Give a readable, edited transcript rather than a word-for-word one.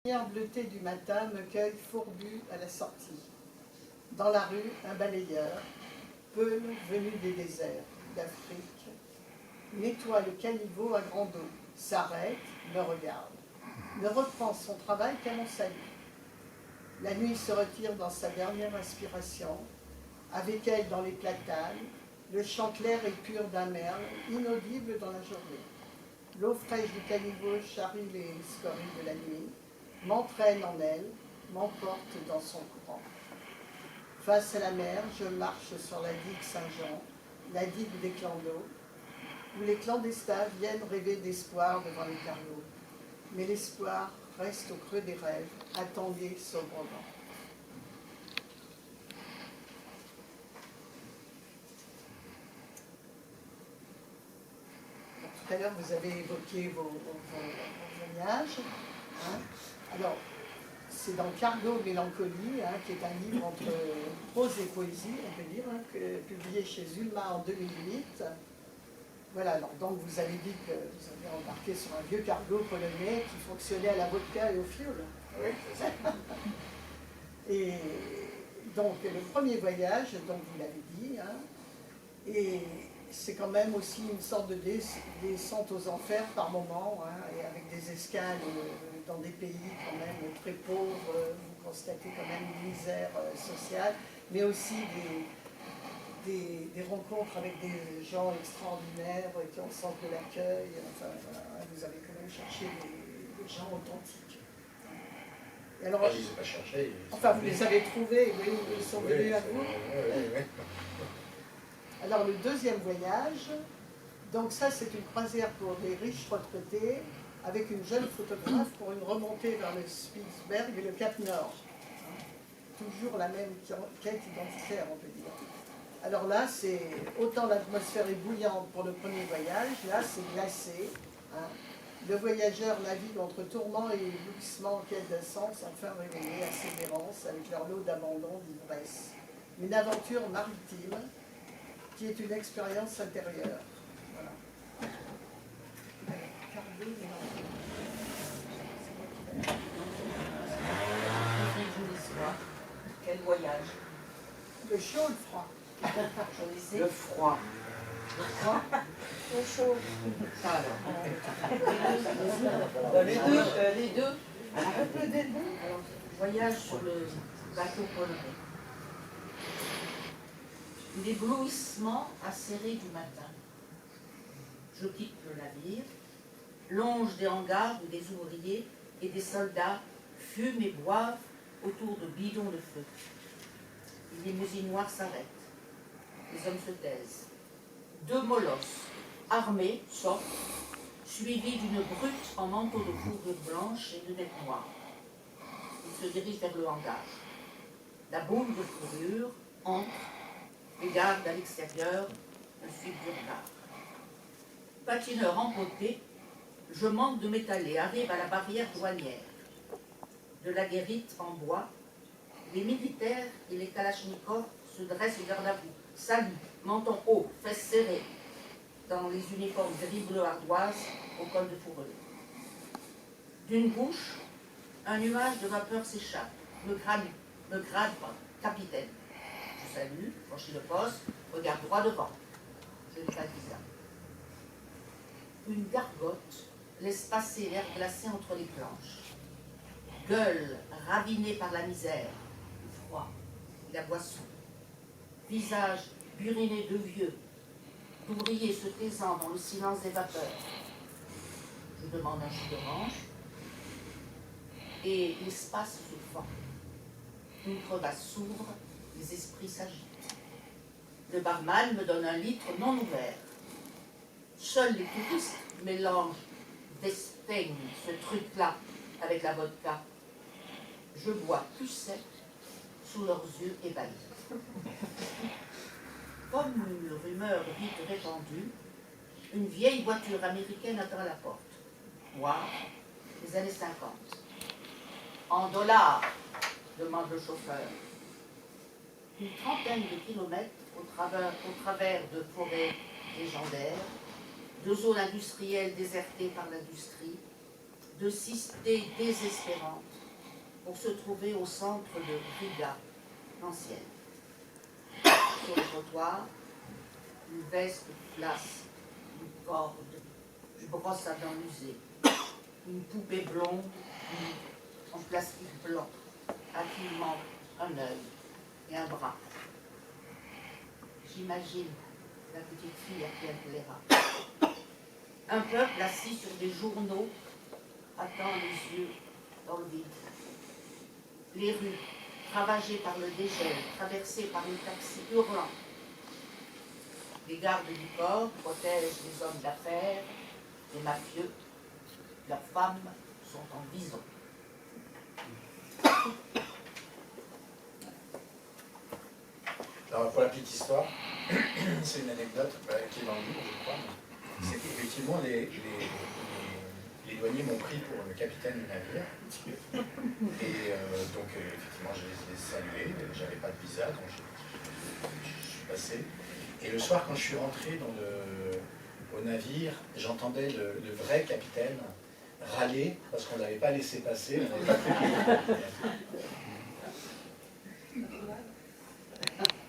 La lumière bleutée du matin me cueille fourbu à la sortie. Dans la rue, un balayeur, peul venu des déserts d'Afrique, nettoie le caniveau à grande eau, s'arrête, me regarde, ne reprend son travail qu'à mon salut. La nuit se retire dans sa dernière inspiration, avec elle dans les platanes, le chant clair et pur d'un merle, inaudible dans la journée. L'eau fraîche du caniveau charrie les scories de la nuit, m'entraîne en elle, m'emporte dans son courant. Face à la mer, je marche sur la digue Saint-Jean, la digue des clans d'eau, où les clandestins viennent rêver d'espoir devant les cargots. Mais l'espoir reste au creux des rêves, attendez sobrement. Tout à l'heure, vous avez évoqué vos voyages. Hein. Alors, c'est dans Cargo Mélancolie, hein, qui est un livre entre prose et poésie, on peut dire, hein, publié chez Zulma en 2008. Voilà, alors donc vous avez dit que vous avez embarqué sur un vieux cargo polonais qui fonctionnait à la vodka et au fioul. Oui, c'est ça. Et donc le premier voyage, donc vous l'avez dit, hein, et c'est quand même aussi une sorte de descente aux enfers par moment, hein, et avec des escales dans des pays quand même très pauvres, vous constatez quand même une misère sociale, mais aussi des rencontres avec des gens extraordinaires qui ont le sens de l'accueil. Enfin, voilà, vous avez quand même cherché des gens authentiques. Et alors, je ne les ai pas cherchés. Enfin, vous les avez trouvés, oui, ils sont venus à vous. Alors, le deuxième voyage, donc ça, c'est une croisière pour des riches retraités, avec une jeune photographe pour une remontée vers le Spitzberg et le Cap Nord. Toujours la même quête identitaire, on peut dire. Alors là, c'est autant l'atmosphère est bouillante pour le premier voyage, là c'est glacé. Hein. Le voyageur navigue entre tourments et éblouissements en quête d'un sens, enfin réveillé à sévérance avec leur lot d'abandon, d'ivresse. Une aventure maritime qui est une expérience intérieure. Voilà. Quel voyage? Le chaud, le froid. Le froid. Le froid. Le chaud. Ça alors. Les deux. Un peu des deux. Voyage sur le bateau polonais. L'éblouissement acéré du matin. Je quitte le navire, longe des hangars où des ouvriers et des soldats fument et boivent autour de bidons de feu. Les limousines noires s'arrêtent. Les hommes se taisent. Deux molosses, armés, sortent, suivis d'une brute en manteau de fourrure blanche et lunettes noires. Ils se dirigent vers le hangar. La boule de fourrure entre, les gardes à l'extérieur me suivent du regard. Patineur empoté, je manque de m'étaler, arrive à la barrière douanière. De la guérite en bois, les militaires et les kalachnikovs se dressent au garde à vous. Salut, menton haut, fesses serrées, dans les uniformes gris-bleu ardoise au col de fourrure. D'une bouche, un nuage de vapeur s'échappe, me grade, capitaine. Je salue, franchis le poste, regarde droit devant. Je n'ai pas dit ça. Une gargote laisse passer l'air glacé entre les planches. Gueule ravinée par la misère, le froid, la boisson. Visage buriné de vieux, d'ouvriers se taisant dans le silence des vapeurs. Je demande un jus d'orange et l'espace se fend. Une crevasse s'ouvre, les esprits s'agitent. Le barman me donne un litre non ouvert. Seuls les touristes mélangent d'espeigne ce truc-là avec la vodka. Je bois plus sec sous leurs yeux ébahis. Comme une rumeur vite répandue, une vieille voiture américaine attend la porte. Noire, les années 50. En dollars, demande le chauffeur. Une trentaine de kilomètres au travers de forêts légendaires, de zones industrielles désertées par l'industrie, de cité désespérante pour se trouver au centre de Riga, l'ancienne. Sur le trottoir, une veste flasque, une corde, je brosse à dents usées, une poupée blonde en plastique blanc, à qui il manque un œil et un bras. J'imagine la petite fille à qui elle plaira. Un peuple assis sur des journaux attend les yeux dans le vide. Les rues, ravagées par le dégel, traversées par les taxis hurlants. Les gardes du corps protègent les hommes d'affaires, les mafieux. Leurs femmes sont en vison. Alors, pour la petite histoire, c'est une anecdote qui est dans le livre, je crois. C'est qu'effectivement, les douaniers m'ont pris pour le capitaine du navire. Et donc, effectivement, je les ai salués. J'avais pas de visa, donc je suis passé. Et le soir, quand je suis rentré au navire, j'entendais le vrai capitaine râler parce qu'on ne l'avait pas laissé passer. On n'avait pas pris le capitaine.